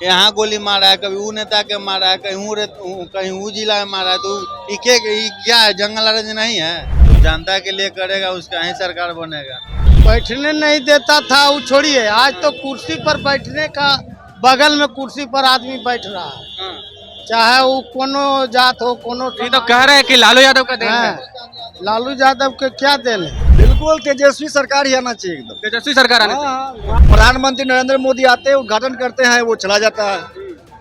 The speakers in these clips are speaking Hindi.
यहाँ गोली मारा है, कभी वो नेता के मारा है, कहीं वो जिला में मारा है, तो क्या है, जंगल राज नहीं है। जनता के लिए करेगा, उसका ही सरकार बनेगा। बैठने नहीं देता था वो छोड़िए, आज तो कुर्सी पर बैठने का बगल में कुर्सी पर आदमी बैठ रहा है, चाहे वो कोनो जात हो, कोनो ये तो कह रहे हैं कि लालू यादव का देन है। लालू यादव के क्या देन है? बिल्कुल तेजस्वी सरकार ही आना चाहिए एकदम। तेजस्वी सरकार आने चाहिए। प्रधानमंत्री नरेंद्र मोदी आते हैं, उद्घाटन करते हैं, वो चला जाता है।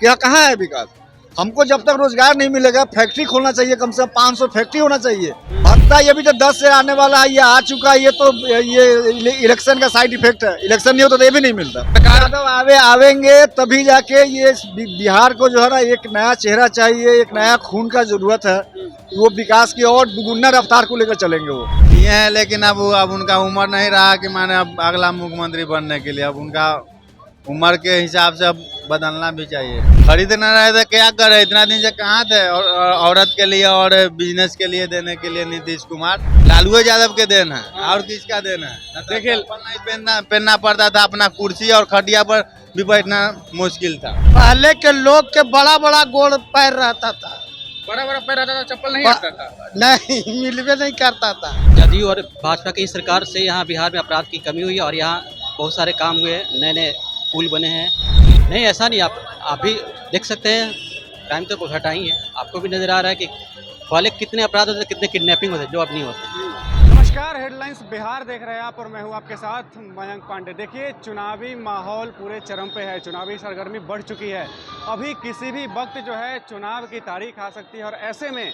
क्या कहाँ है विकास? हमको जब तक रोजगार नहीं मिलेगा, फैक्ट्री खोलना चाहिए, कम से कम 500 फैक्ट्री होना चाहिए। भत्ता ये भी तो 10 से आने वाला है, ये आ चुका है, ये तो ये इलेक्शन का साइड इफेक्ट है। इलेक्शन नहीं होता तो ये भी नहीं मिलता। यादव आवेंगे तभी जाके ये बिहार को जो है ना एक नया चेहरा चाहिए, एक नया खून का जरूरत है। वो विकास की और दुगुना रफ्तार को लेकर चलेंगे वो। ये है, लेकिन अब उनका उम्र नहीं रहा कि माने अब अगला मुख्यमंत्री बनने के लिए। अब उनका उम्र के हिसाब से अब बदलना भी चाहिए। खरीद न रहे थे, क्या करे, इतना दिन से कहाँ थे? और औरत के लिए और बिजनेस के लिए देने के लिए नीतीश कुमार, लालू यादव के देन है, और किसका देन है? देखिए, नहीं पहनना पड़ता था, अपना कुर्सी और खटिया पर भी बैठना मुश्किल था। पहले के लोग के बड़ा बड़ा गोड़ पैर रहता था, बड़ा बड़ा पैर रहता था, चप्पल नहीं हटता था, नहीं मिलवे नहीं करता था। जदयू और भाजपा की सरकार से यहाँ बिहार में अपराध की कमी हुई है और यहाँ बहुत सारे काम हुए, नए नए पुल बने हैं। नहीं, ऐसा नहीं, आप भी देख सकते हैं, टाइम तो घटा ही है। आपको भी नजर आ रहा है कि पहले कितने अपराध होते, कितने किडनैपिंग होते, जो अब नहीं होते। नमस्कार, हेडलाइंस बिहार देख रहे हैं आप और मैं हूं आपके साथ मयंक पांडे। देखिए, चुनावी माहौल पूरे चरम पे है, चुनावी सरगर्मी बढ़ चुकी है। अभी किसी भी वक्त जो है चुनाव की तारीख आ सकती है और ऐसे में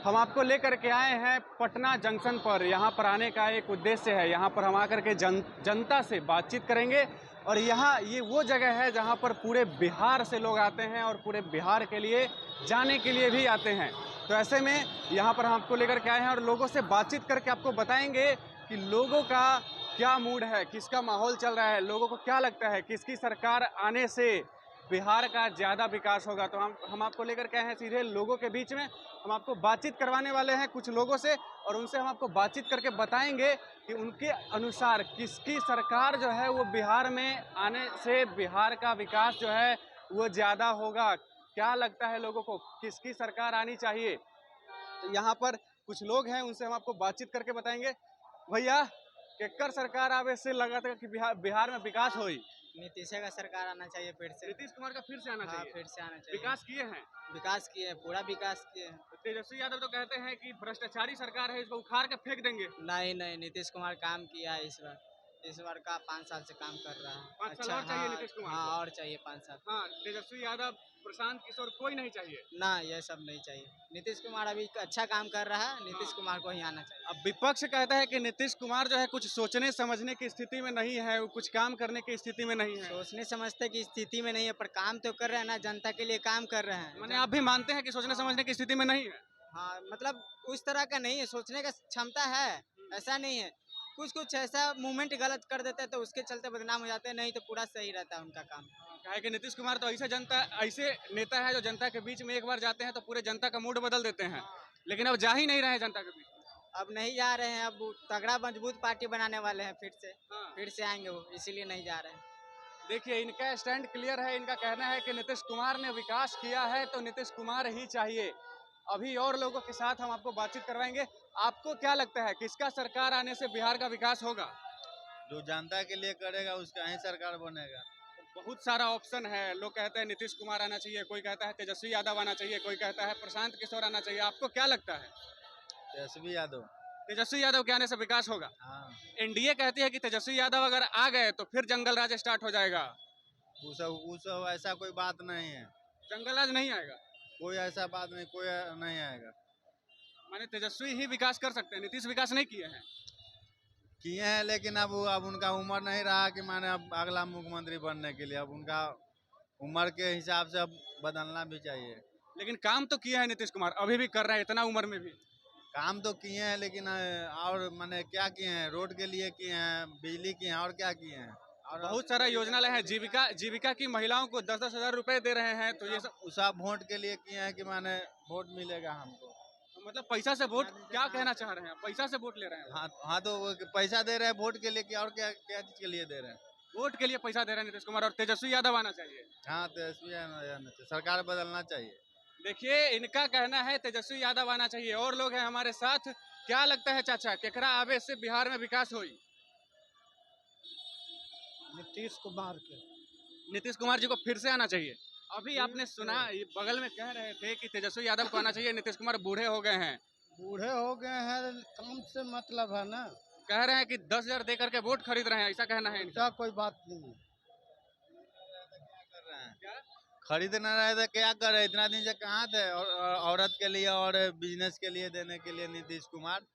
हम आपको लेकर के आए हैं पटना जंक्शन पर। यहाँ पर आने का एक उद्देश्य है, यहाँ पर हम आकर के जनता से बातचीत करेंगे और यहाँ ये वो जगह है जहाँ पर पूरे बिहार से लोग आते हैं और पूरे बिहार के लिए जाने के लिए भी आते हैं। तो ऐसे में यहाँ पर हम आपको लेकर के आए हैं और लोगों से बातचीत करके आपको बताएंगे कि लोगों का क्या मूड है, किसका माहौल चल रहा है, लोगों को क्या लगता है किसकी सरकार आने से बिहार का ज़्यादा विकास होगा। तो हम आपको लेकर के आए हैं सीधे लोगों के बीच में। हम आपको बातचीत करवाने वाले हैं कुछ लोगों से और उनसे हम आपको बातचीत करके बताएंगे कि उनके अनुसार किसकी सरकार जो है वो बिहार में आने से बिहार का विकास जो है वो ज़्यादा होगा। क्या लगता है लोगों को, किसकी सरकार आनी चाहिए? तो यहाँ पर कुछ लोग हैं, उनसे हम आपको बातचीत करके बताएंगे। भैया, केकर सरकार आवे से लगा था कि बिहार में विकास होई? नीतीश का सरकार आना चाहिए फिर से। नीतीश कुमार का फिर से आना चाहिए? फिर से आना चाहिए। विकास किए हैं? विकास किए, पूरा विकास किए। तेजस्वी यादव तो कहते हैं कि भ्रष्टाचारी सरकार है, इसको उखाड़ के फेंक देंगे। नहीं नहीं, नीतीश कुमार काम किया है इस बार का 5 साल से काम कर रहा है। 5 साल और चाहिए नीतीश कुमार? हाँ, और चाहिए 5 साल। हाँ, तेजस्वी यादव, प्रशांत किशोर कोई नहीं चाहिए? ना, ये सब नहीं चाहिए। नीतीश कुमार अभी अच्छा काम कर रहा है, नीतीश कुमार को ही आना चाहिए। अब विपक्ष कहता है कि नीतीश कुमार जो है कुछ सोचने समझने की स्थिति में नहीं है, वो कुछ काम करने की स्थिति में नहीं है। सोचने समझने की स्थिति में नहीं है, पर काम तो कर रहे हैं ना, जनता के लिए काम कर रहे हैं। मैंने आप भी मानते हैं कि सोचने समझने की स्थिति में नहीं है? हाँ, मतलब उस तरह का नहीं है, सोचने का क्षमता है, ऐसा नहीं है। कुछ ऐसा मूवमेंट गलत कर देते हैं तो उसके चलते बदनाम हो जाते हैं, नहीं तो पूरा सही रहता है उनका काम। कहे कि नीतीश कुमार तो ऐसे नेता है जो जनता के बीच में एक बार जाते हैं तो पूरे जनता का मूड बदल देते हैं, लेकिन अब जा ही नहीं रहे हैं जनता के बीच। अब नहीं जा रहे हैं, अब तगड़ा मजबूत पार्टी बनाने वाले हैं फिर से। हाँ। फिर से आएंगे वो, इसीलिए नहीं जा रहे हैं। देखिए, इनका स्टैंड क्लियर है, इनका कहना है कि नीतीश कुमार ने विकास किया है तो नीतीश कुमार ही चाहिए। अभी और लोगों के साथ हम आपको बातचीत करवाएंगे। आपको क्या लगता है किसका सरकार आने से बिहार का विकास होगा? जो जनता के लिए करेगा, उसका ही सरकार बनेगा। बहुत सारा ऑप्शन है, लोग कहते हैं नीतीश कुमार आना चाहिए, कोई कहता है तेजस्वी यादव आना चाहिए, कोई कहता है प्रशांत किशोर आना चाहिए। आपको क्या लगता है? तेजस्वी यादव। तेजस्वी यादव के आने से विकास होगा? हाँ, एनडीए कहती है कि तेजस्वी यादव अगर आ गए तो फिर जंगल राज स्टार्ट हो जाएगा। वो सब ऐसा कोई बात नहीं है। जंगल राज नहीं आएगा? कोई ऐसा बात नहीं, कोई नहीं आएगा। माने तेजस्वी ही विकास कर सकते हैं, नीतीश विकास नहीं किए हैं? किए हैं, लेकिन अब उनका उम्र नहीं रहा कि माने अब अगला मुख्यमंत्री बनने के लिए। अब उनका उम्र के हिसाब से अब बदलना भी चाहिए। लेकिन काम तो किए हैं नीतीश कुमार, अभी भी कर रहे हैं इतना उम्र में भी। काम तो किए हैं, लेकिन और माने क्या किए हैं? रोड के लिए किए हैं, बिजली किए हैं, और क्या किए हैं? और बहुत सारा योजना लाए हैं, जीविका की महिलाओं को 10-10 हजार रुपए दे रहे हैं। तो ये सब वोट के लिए किए हैं कि माने वोट मिलेगा हमको। मतलब पैसा से वोट, क्या कहना चाह रहे हैं? पैसा से वोट ले रहे हैं? हाँ, तो वो पैसा दे रहे हैं वोट के लिए, कि और क्या क्या चीज के लिए दे रहे हैं? वोट के लिए पैसा दे रहे हैं नीतीश कुमार और तेजस्वी यादव आना चाहिए। हाँ तेजस्वी यादव सरकार बदलना चाहिए। देखिए इनका कहना है तेजस्वी यादव आना चाहिए। और लोग हैं हमारे साथ। क्या लगता है चाचा, केकरा आवे से बिहार में विकास हुई? नीतीश कुमार के। नीतीश कुमार जी को फिर से आना चाहिए। अभी आपने सुना ये बगल में कह रहे थे कि तेजस्वी यादव को आना चाहिए, नीतीश कुमार बूढ़े हो गए हैं। बूढ़े हो गए हैं, काम से मतलब है ना, कह रहे हैं कि 10,000 दे करके वोट खरीद रहे हैं, ऐसा कहना है इनका। ऐसा कोई बात नहीं है। कर रहे हैं खरीद ना रहे थे क्या कर रहे, इतना दिन से कहाँ थे? और औरत के लिए और बिजनेस के लिए देने के लिए नीतीश कुमार।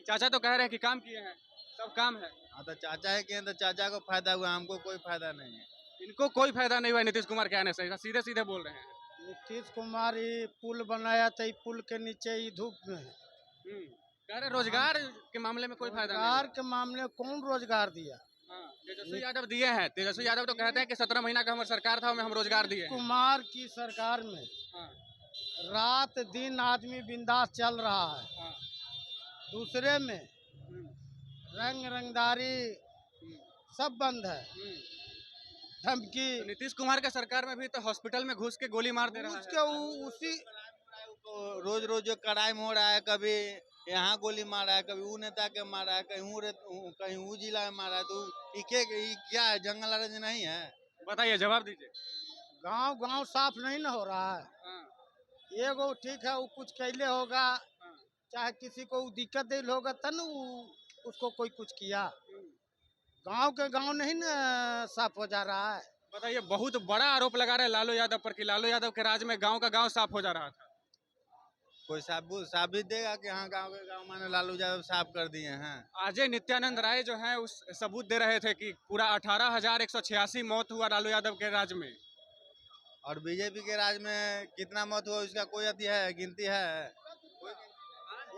चाचा तो कह रहे हैं कि काम किए हैं, सब काम है। हाँ तो चाचा है कि तो चाचा को फायदा हुआ, हमको कोई फायदा नहीं है। इनको कोई फायदा नहीं हुआ नीतीश कुमार के आने से, सीधे सीधे बोल रहे हैं। नीतीश कुमार ही पुल बनाया था, ये पुल के नीचे ही धूप में है। कह रहे रोजगार के मामले में कोई फायदा नहीं रोजगार के मामले में कौन रोजगार दिया? हाँ, तेजस्वी यादव दिए हैं। तेजस्वी यादव तो कहते हैं कि 17 महीना का हमारी सरकार था, हमें हम रोजगार दिए हैं। कुमार की सरकार में हाँ, रात दिन आदमी बिंदास चल रहा है। हाँ, दूसरे में रंग रंगदारी सब बंद है। धमकी तो नीतीश कुमार के सरकार में भी तो हॉस्पिटल में घुस के गोली मार दे रहा है। उसके उसी रोज रोज जो क्राइम हो रहा है, कभी यहाँ गोली मारा है, कभी वो नेता के मारा है, कहीं वो जिला में मारा है, तो क्या है? जंगल राज नहीं है? बताइए, जवाब दीजिए। गांव गांव साफ नहीं ना हो रहा है। हाँ, एगो ठीक है, वो कुछ कैले होगा, हाँ, चाहे किसी को दिक्कत दिल होगा तब न उसको कोई कुछ किया। गांव के गांव नहीं ना साफ हो जा रहा है। बताइए, बहुत बड़ा आरोप लगा रहे हैं लालू यादव पर कि लालू यादव के राज में गांव का गांव साफ हो जा रहा था। कोई साबित देगा कि हाँ गाँव के गाँव माने लालू यादव साफ कर दिए हैं? अजय नित्यानंद राय जो है उस सबूत दे रहे थे कि पूरा 18,186 मौत हुआ लालू यादव के राज में। और बीजेपी के राज में कितना मौत हुआ उसका कोई अति है, गिनती है?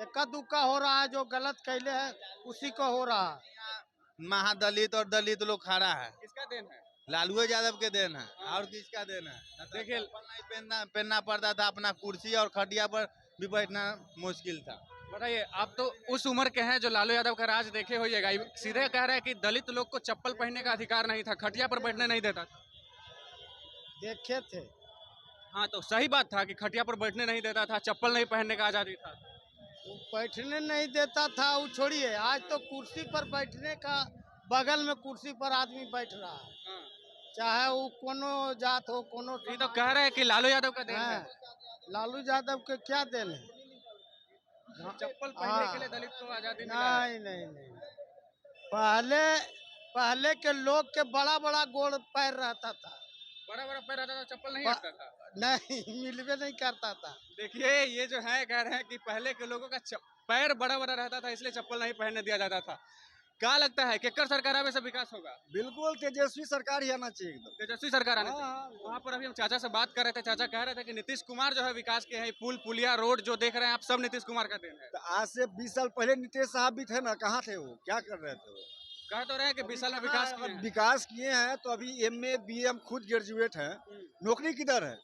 इक्का दुक्का हो रहा है, जो गलत कैले है उसी को हो रहा है। महादलित और दलित लोग खड़ा है, किसका देन है? लालू यादव के देन है। और किसका देन है? देखिए, नहीं पहनना पड़ता था, अपना कुर्सी और खटिया पर भी बैठना मुश्किल था। बताइए, आप तो उस उम्र के हैं जो लालू यादव का राज देखे होइएगा। सीधे कह रहे हैं कि दलित लोग को चप्पल पहनने का अधिकार नहीं था, खटिया पर बैठने नहीं देता था। देखे थे। हाँ, तो सही बात था कि खटिया पर बैठने नहीं देता था, चप्पल नहीं पहनने का आजादी था। वो बैठने नहीं देता था, वो छोड़िए, आज तो कुर्सी पर बैठने का, बगल में कुर्सी पर आदमी बैठ रहा है, चाहे वो कोनो जात हो, कोनो। ये तो कह रहे हैं कि लालू यादव का देन है। लालू यादव के क्या देन है? चप्पल पहनने के लिए दलित को आजादी मिला है। नहीं। पहले के लोग के बड़ा बड़ा गोड़ पैर रहता था, बड़ा बड़ा पैर रहता था, चप्पल नहीं हटता था। नहीं मिलवे नहीं करता था। देखिए, ये जो है कह रहे हैं कि पहले के लोगों का पैर बड़ा बड़ा रहता था, इसलिए चप्पल नहीं पहनने दिया जाता था। क्या लगता है केकर सरकार में से विकास होगा? बिल्कुल तेजस्वी सरकार ही आना चाहिए एकदम। तेजस्वी सरकार आने चाहिए। वहाँ पर अभी हम चाचा से बात कर रहे थे, चाचा कह रहे थे कि नीतीश कुमार जो है विकास के हैं, पुल पुलिया रोड जो देख रहे हैं आप, सब नीतीश कुमार का देन है। तो आज से 20 साल पहले नीतीश साहब भी थे ना, कहाँ थे वो, क्या कर रहे थे वो? कह तो रहे हैं कि 20 साल में विकास किए हैं। विकास किए हैं तो अभी MA BA हम खुद ग्रेजुएट हैं, नौकरी किधर है?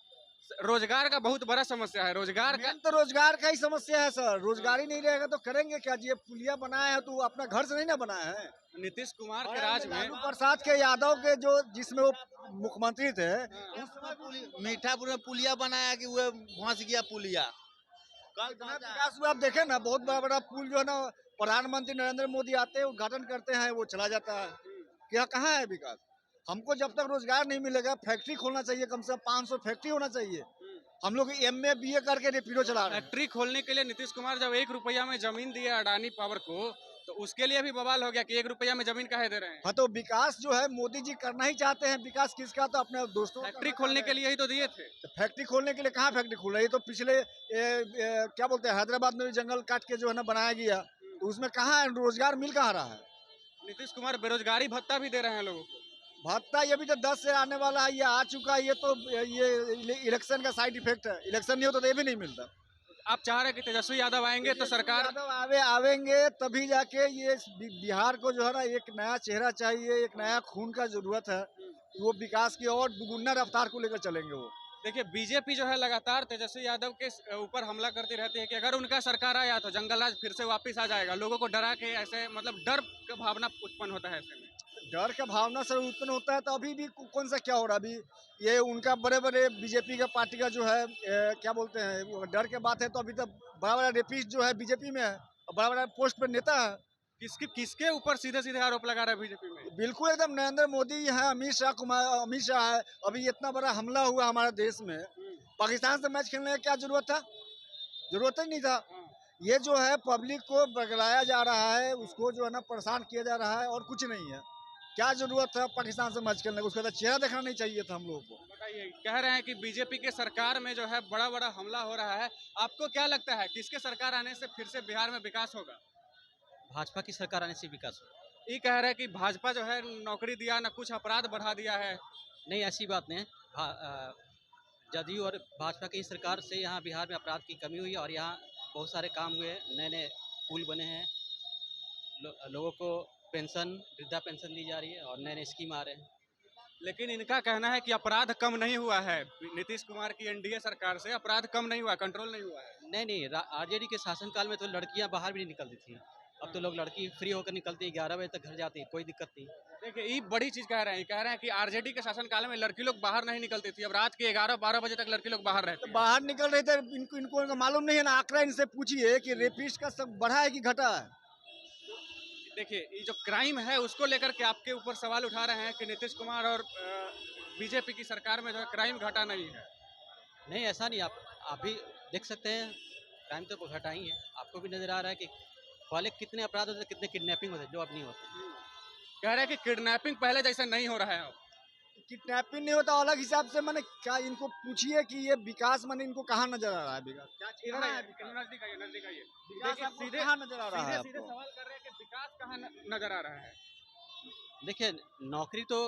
रोजगार का बहुत बड़ा समस्या है। रोजगार का मेन तो रोजगार का ही समस्या है सर। रोजगार ही नहीं रहेगा तो करेंगे क्या? ये पुलिया बनाया है तो वो अपना घर से नहीं ना बनाया है। नीतीश कुमार के राज में लालू प्रसाद के यादव के जो जिसमें वो मुख्यमंत्री थे, मीठापुर में पुलिया बनाया कि वो फंस गया पुलिया। कल इतना विकास हुआ, आप देखे ना, बहुत बड़ा बड़ा पुल जो है ना, प्रधानमंत्री नरेंद्र मोदी आते हैं, उद्घाटन करते हैं, वो चला जाता है। क्या कहाँ है विकास? हमको जब तक रोजगार नहीं मिलेगा, फैक्ट्री खोलना चाहिए, कम से कम 500 फैक्ट्री होना चाहिए। हम लोग MA BA करके रेपिडो चला रहे हैं। फैक्ट्री खोलने के लिए नीतीश कुमार जब 1 रुपया में जमीन दिया अडानी पावर को, तो उसके लिए भी बवाल हो गया कि 1 रुपया में जमीन काहे दे रहे हैं। हाँ, तो विकास जो है मोदी जी करना ही चाहते हैं। विकास किसका? तो अपने दोस्तों। फैक्ट्री खोलने के लिए ही तो दिए थे। तो फैक्ट्री खोलने के लिए कहाँ फैक्ट्री खोल रही है? तो पिछले क्या बोलते हैं, हैदराबाद में भी जंगल काट के जो है ना बनाया गया, तो उसमें कहाँ रोजगार मिल कहाँ रहा है? नीतीश कुमार बेरोजगारी भत्ता भी दे रहे हैं लोगों को। भत्ता ये भी तो 10 से आने वाला है, ये आ चुका है। ये तो ये इलेक्शन का साइड इफेक्ट है। इलेक्शन नहीं होता तो ये भी नहीं मिलता। आप चाह रहे हैं कि तेजस्वी यादव आएंगे तो सरकार आवेंगे तभी जाके ये बिहार को जो है ना एक नया चेहरा चाहिए, एक नया खून का जरूरत है। वो विकास की और दुगुना रफ्तार को लेकर चलेंगे वो। देखिए, बीजेपी जो है लगातार तेजस्वी यादव के ऊपर हमला करती रहती है कि अगर उनका सरकार आया तो जंगल राज फिर से वापस आ जाएगा। लोगों को डरा के ऐसे, मतलब डर का भावना उत्पन्न होता है ऐसे में। डर का भावना सर उत्पन्न होता है तो अभी भी कौन सा क्या हो रहा है अभी ये उनका बड़े बड़े बीजेपी का पार्टी का जो है क्या बोलते हैं वो डर के बात है तो अभी तक बड़ा बड़ा रेपिस्ट जो है बीजेपी में है और बड़ा बड़ा पोस्ट पर नेता है। किसके ऊपर सीधे सीधे आरोप लगा रहा है बीजेपी में? बिल्कुल एकदम नरेंद्र मोदी है, अमित शाह है। अभी इतना बड़ा हमला हुआ हमारे देश में, पाकिस्तान से मैच खेलने की क्या जरूरत था? जरूरत ही नहीं था। ये जो है पब्लिक को बगलाया जा रहा है, उसको जो है ना परेशान किया जा रहा है और कुछ नहीं है। क्या जरूरत था पाकिस्तान से मैच खेलने को? उसका तो चेहरा देखना नहीं चाहिए था हम लोगों को। बताइए, कह रहे हैं कि बीजेपी के सरकार में जो है बड़ा बड़ा हमला हो रहा है, आपको क्या लगता है किसके सरकार आने से फिर से बिहार में विकास होगा? भाजपा की सरकार आने से विकास हो। ये कह रहे हैं कि भाजपा जो है नौकरी दिया ना कुछ अपराध बढ़ा दिया है। नहीं, ऐसी बात नहीं है। जदयू और भाजपा की सरकार से यहाँ बिहार में अपराध की कमी हुई है और यहाँ बहुत सारे काम हुए, नए नए पुल बने हैं, लोगों को पेंशन, वृद्धा पेंशन दी जा रही है और नए नए स्कीम आ रहे हैं। लेकिन इनका कहना है कि अपराध कम नहीं हुआ है, नीतीश कुमार की एनडीए सरकार से अपराध कम नहीं हुआ, कंट्रोल नहीं हुआ है। नहीं, आरजेडी के शासनकाल में तो लड़कियां बाहर भी नहीं निकलती थी। अब तो लोग लड़की फ्री होकर निकलती है, 11 बजे तक घर जाती है, कोई दिक्कत नहीं। देखिए, ये बड़ी चीज कह रहे हैं कि आरजेडी के शासनकाल में लड़की लोग बाहर नहीं निकलती थी, अब रात के 11-12 बजे तक लड़की लोग बाहर रहते हैं। बाहर निकल रहे थे, इनको मालूम नहीं है ना। आंकड़ा इनसे पूछिए कि रेपिस्ट का सब बढ़ा है कि घटा है। देखिए, ये जो क्राइम है उसको लेकर के आपके ऊपर सवाल उठा रहे हैं कि नीतीश कुमार और बीजेपी की सरकार में जो है क्राइम घटा नहीं है। नहीं, ऐसा नहीं। आप भी देख सकते हैं, क्राइम तो घटा ही है। आपको भी नजर आ रहा है कि पहले कितने अपराध होते, कितने किडनैपिंग होते, जो अब नहीं होते। कह रहे हैं कि किडनैपिंग पहले जैसा नहीं हो रहा है। अब किडनैपिंग नहीं होता अलग हिसाब से। मैंने क्या इनको पूछिए कि ये विकास मैंने इनको कहाँ नजर आ रहा है? विकास क्या चीज है? नजदीक आइए, नजदीक आइए। विकास आपको कहाँ नजर आ रहा है? सीधे सवाल कर रहे हैं कि विकास कहाँ नजर आ रहा है। देखिए, नौकरी तो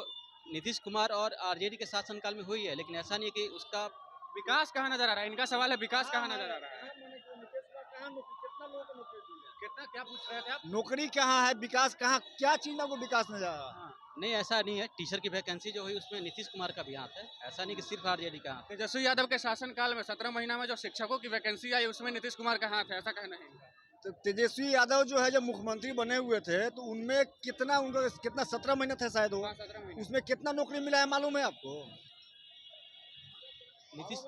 नीतीश कुमार और आरजेडी के शासनकाल में हुई है, लेकिन ऐसा नहीं है कि उसका विकास कहाँ नजर आ रहा है। इनका सवाल है विकास कहाँ नजर आ रहा है। कितना क्या पूछ रहे थे आप? नौकरी कहाँ है, विकास कहाँ, क्या चीज में आपको विकास नजर आ रहा है? नहीं, ऐसा नहीं है। टीचर की वैकेंसी जो हुई उसमें नीतीश कुमार का भी हाथ है, ऐसा नहीं कि सिर्फ आरजेडी का हाथ है। तेजस्वी यादव के शासनकाल में 17 महीना में जो शिक्षकों की वैकेंसी आई उसमें नीतीश कुमार का हाथ है, ऐसा कहना है। तो तेजस्वी यादव जो है जब मुख्यमंत्री बने हुए थे तो उनमें कितना उनको कितना 17 महीने थे शायद वो, 17 महीने। उसमें कितना नौकरी मिला है मालूम है आपको? नीतीश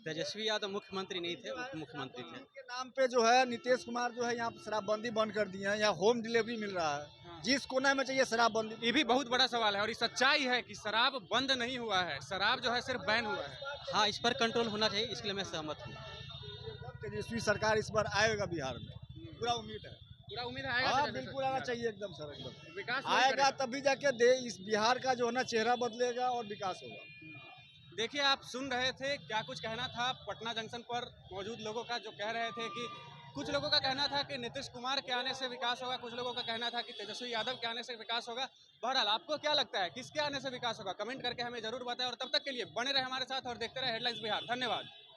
तेजस्वी यादव मुख्यमंत्री नहीं थे, उप मुख्यमंत्री थे। के नाम पे जो है नीतीश कुमार जो है यहाँ शराबबंदी बंद कर दिए हैं, यहाँ होम डिलीवरी मिल रहा है। जिस कोने में चाहिए शराबबंदी। ये भी बहुत बड़ा सवाल है और ये सच्चाई है कि शराब बंद नहीं हुआ है, शराब जो है सिर्फ बैन हुआ है। हाँ, इस पर कंट्रोल होना चाहिए, इसके लिए मैं सहमत हूँ। तेजस्वी सरकार इस बार आएगा बिहार में, पूरा उम्मीद है। पूरा उम्मीद आएगा। हाँ बिल्कुल आना चाहिए, एकदम सर, एकदम विकास आएगा तभी जाके इस बिहार का जो है ना चेहरा बदलेगा और विकास होगा। देखिए, आप सुन रहे थे क्या कुछ कहना था पटना जंक्शन पर मौजूद लोगों का, जो कह रहे थे कि कुछ लोगों का कहना था कि नीतीश कुमार के आने से विकास होगा, कुछ लोगों का कहना था कि तेजस्वी यादव के आने से विकास होगा। बहरहाल, आपको क्या लगता है किसके आने से विकास होगा? कमेंट करके हमें जरूर बताएं और तब तक के लिए बने रहे हमारे साथ और देखते रहे हेडलाइंस बिहार। धन्यवाद।